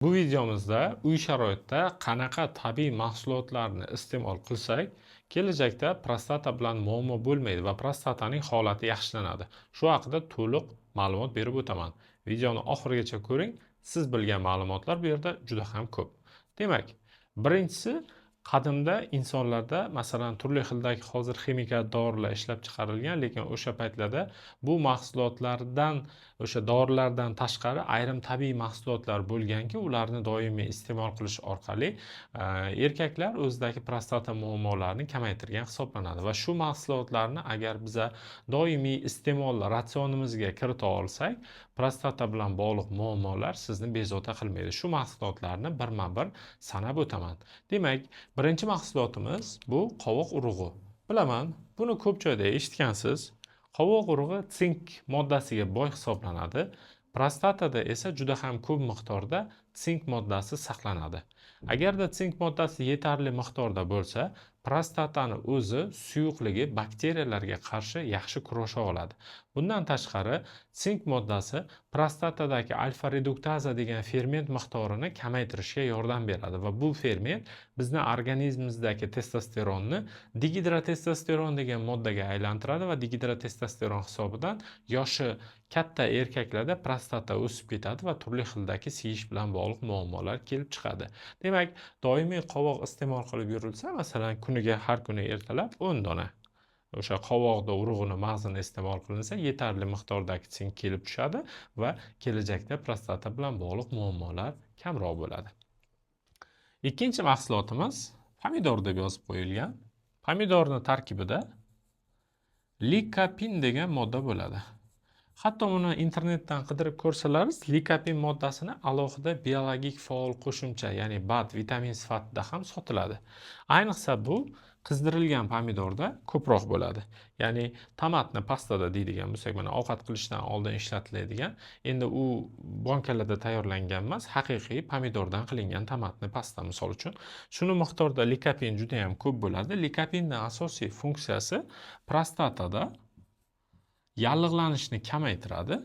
Bu videomizda uy sharoitida qanaqa tabiiy mahsulotlarni iste'mol qilsak, kelajakda prostata bilan muammo bo'lmaydi va prostataning holati yaxshilanadi. Shu haqida to'liq ma'lumot berib o'taman. Videoni oxirigacha ko'ring. Siz bilgan ma'lumotlar bu yerda juda ham ko'p. Demak, birinchisi qadimda insonlarda masalan turli xildagi hozir ximika dorilar ishlab chiqarilgan, lekin o'sha paytlarda bu mahsulotlardan o'sha dorilardan tashqari ayrim tabiiy mahsulotlar bo'lganki, ularni doimiy iste'mol qilish orqali erkaklar o'zidagi prostata muammolarini kamaytirgan hisoblanadi va shu mahsulotlarni agar biza doimiy iste'mol ratsionimizga kirita olsak, prostata bilan bog'liq muammolar sizni bezovta qilmaydi. Shu mahsulotlarni birma-bir sanab o'taman. Demak, birinchi mahsulotimiz bu qovoq urug'i. Bilaman, buni ko'p joyda eshitgansiz. Qovoq urug'i sink moddasiga boy hisoblanadi. Prostatada esa juda ham ko'p miqdorda sink moddasi saqlanadi. Agarda sink moddasi yetarli miqdorda bo'lsa, prostatani o'zi suyuqligi bakteriyalarga qarshi yaxshi kurasha oladi. Bundan tashqari, sink moddasi prostatadagi alfa reduktaza degan ferment miqdorini kamaytirishga yordam beradi va bu ferment bizni organizmimizdagi testosteronni dihidrotestosteron degan moddaga aylantiradi va dihidrotestosteron hisobidan yoshi katta erkaklarda prostata o'sib ketadi va turli xildagi siyish bilan bog'liq muammolar kelib chiqadi. Demak, doimiy qovoq iste'mol qilib yurilsa, masalan, kuniga har kuni ertalab 10 dona o'sha qovoqda urug'ini mag'zini iste'mol qilinsa, yetarli miqdordagi sink kelib tushadi va kelajakda prostata bilan bog'liq muammolar kamroq bo'ladi. Ikkinchi mahsulotimiz pomidor deb yozib qo'yilgan. Pomidorni tarkibida likopin degan modda bo'ladi. Hatto buni internetdan qidirib ko'rsalaringiz, likopin moddasini alohida biologik faol qo'shimcha, ya'ni BAD vitamin sifatida ham sotiladi. Ayniqsa bu qizdirilgan pomidorda ko'proq bo'ladi. Ya'ni tomatni pastada deydigan bo'lsak, mana ovqat qilishdan oldin ishlatiladigan, endi u bankalarda tayyorlangan emas, haqiqiy pomidordan qilingan tomatni pasta misol uchun. Shuni miqdorda likopin juda ham ko'p bo'ladi. Likopinning asosiy funksiyasi prostatada yallig'lanishni kamaytiradi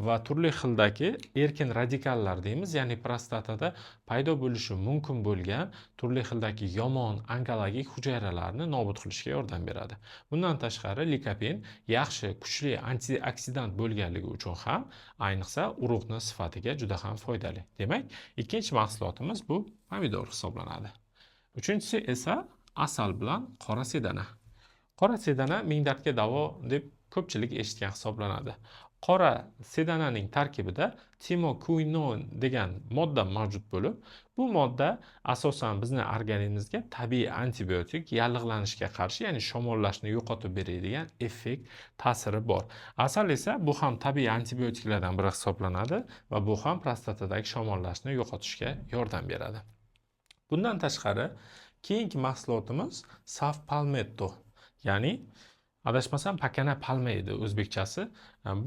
va turli xildagi erkin radikallar deymiz, ya'ni prostatada paydo bo'lishi mumkin bo'lgan turli xildagi yomon onkologik hujayralarni nobud qilishga yordam beradi. Bundan tashqari likopin yaxshi, kuchli antioksidant bo'lganligi uchun ham ayniqsa urug'ni sifatiga juda ham foydali. Demak, ikkinchi mahsulotimiz bu pomidor hisoblanadi. Uchinchisi esa asal bilan qora sedana. Qora sedana ming dardga davo deb ko'pchilik eshitgan hisoblanadi. Qora sedananing tarkibida timokuinon degan modda mavjud bo'lib, bu modda asosan bizning organizmimizga tabiiy antibiotik, yallig'lanishga qarshi, ya'ni shamollashni yo'qotib beradigan effekt ta'siri bor. Asal esa bu ham tabiiy antibiotiklardan biri hisoblanadi va bu ham prostatadagi shamollashni yo'qotishga yordam beradi. Bundan tashqari, keyingi mahsulotimiz saf palmetto, ya'ni adashmasam pakana palma edi o'zbekchasi.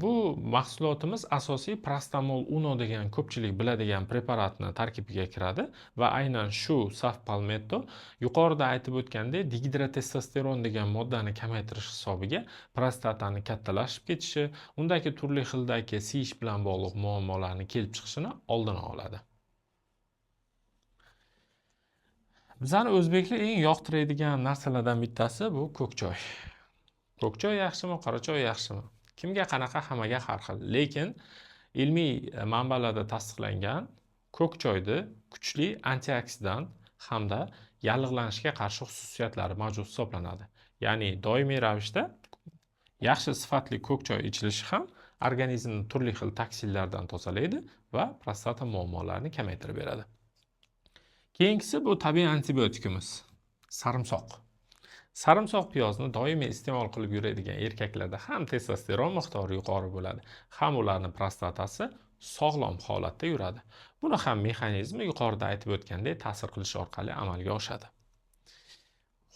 Bu mahsulotimiz asosiy Prostamol Uno degan ko'pchilik biladigan preparatni tarkibiga kiradi va aynan shu saf palmetto yuqorida aytib o'tgandek dihidrotestosteron degan moddani kamaytirish hisobiga prostatani kattalashib ketishi, undagi turli xildagi siyish bilan bog'liq muammolarni kelib chiqishini oldini oladi. Bizani o'zbeklar eng yoqtiradigan narsalardan bittasi bu ko'k choy. Ko'k choy yaxshimi, qora choy yaxshimi? Kimga qanaqa, hammaga har xil. Lekin ilmiy manbalarda tasdiqlangan ko'k choyda kuchli antioksidant hamda yallig'lanishga qarshi xususiyatlari mavjud hisoblanadi. Ya'ni doimiy ravishda yaxshi sifatli ko'k choy ichilishi ham organizmni turli xil toksinlardan tozalaydi va prostata muammolarini kamaytirib beradi. Keyingisi bu tabiiy antibiotikimiz sarimsoq. Sarimsoq piyozni doimiy iste'mol qilib yuradigan erkaklarda ham testosteron miqdori yuqori bo'ladi, ham ularning prostatasi sog'lom holatda yuradi. Buni ham mexanizmi yuqorida aytib o'tgandek ta'sir qilish orqali amalga oshadi.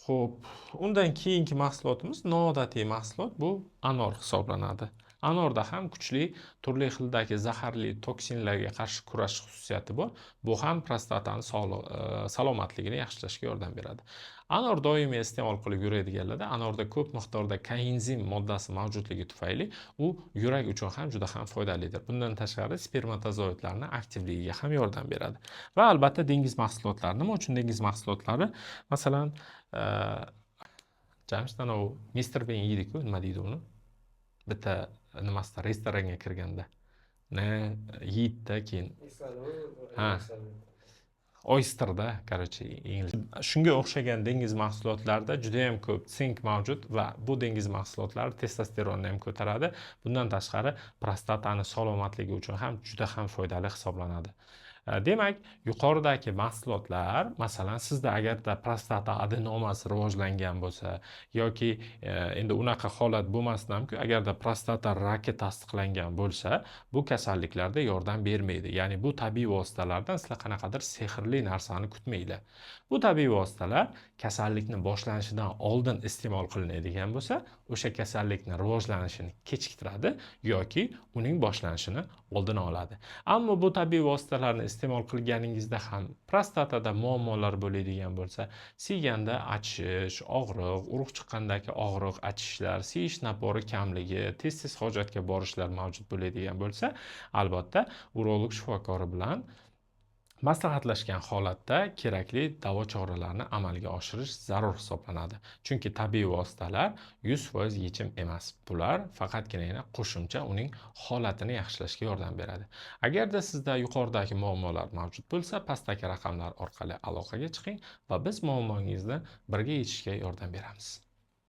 Xo'p, undan keyingi mahsulotimiz noodatiy mahsulot bu anor hisoblanadi. Anorda ham kuchli turli xildagi zaharli toksinlarga qarshi kurashish xususiyati bor. Bu ham prostatani salomatligini yaxshilashga yordam beradi. Anor doimiy iste'mol qilib yuradiganlarda anorda ko'p miqdorda koenzim moddasi mavjudligi tufayli u yurak uchun ham juda ham foydalidir. Bundan tashqari spermatozoidlarning aktivligiga ham yordam beradi. Va albatta dengiz mahsulotlari. Nima uchun dengiz mahsulotlari? Masalan, Jamshid u Mr. Bean yeydi-ku, nima deydi uni? Bitta nimasida restoranga kirganda. Yeydida keyin. Ha. Oysterda, короче, shunga o'xshagan dengiz mahsulotlarida juda ham ko'p sink mavjud va bu dengiz mahsulotlari testosteronni ham ko'taradi. Bundan tashqari prostatani salomatligi uchun ham juda ham foydali hisoblanadi. Demak, yuqoridagi mahsulotlar, masalan, sizda agarda prostata adenomasi rivojlangan bo'lsa yoki endi unaqa holat bo'lmasdan ham, agarda prostata raki tasdiqlangan bo'lsa, bu kasalliklarda yordam bermaydi. Ya'ni bu tabiiy vositalardan sizlar qanaqadir sehrli narsani kutmanglar. Bu tabiiy vositalar kasallikni boshlanishidan oldin iste'mol qilinadigan bo'lsa, o'sha kasallikni rivojlanishini kechiktiradi yoki uning boshlanishini oldini oladi. Ammo bu tabiiy vositalarni iste'mol qilganingizda ham prostatada muammolar bo'ladigan bo'lsa, siyganda achishish, og'riq, urug' chiqqandagi og'riq, achishlar, siyish napori kamligi, tez-tez hojatga borishlar mavjud bo'ladigan bo'lsa, albatta urolog shifokori bilan maslahatlashgan holatda kerakli davo choralarini amalga oshirish zarur hisoblanadi. Chunki tabiiy vositalar 100% yechim emas. Bular faqatgina qo'shimcha uning holatini yaxshilashga yordam beradi. Agarda sizda yuqoridagi muammolar mavjud bo'lsa, pastdagi raqamlar orqali aloqaga chiqing va biz muammongizni birga yechishga yordam beramiz.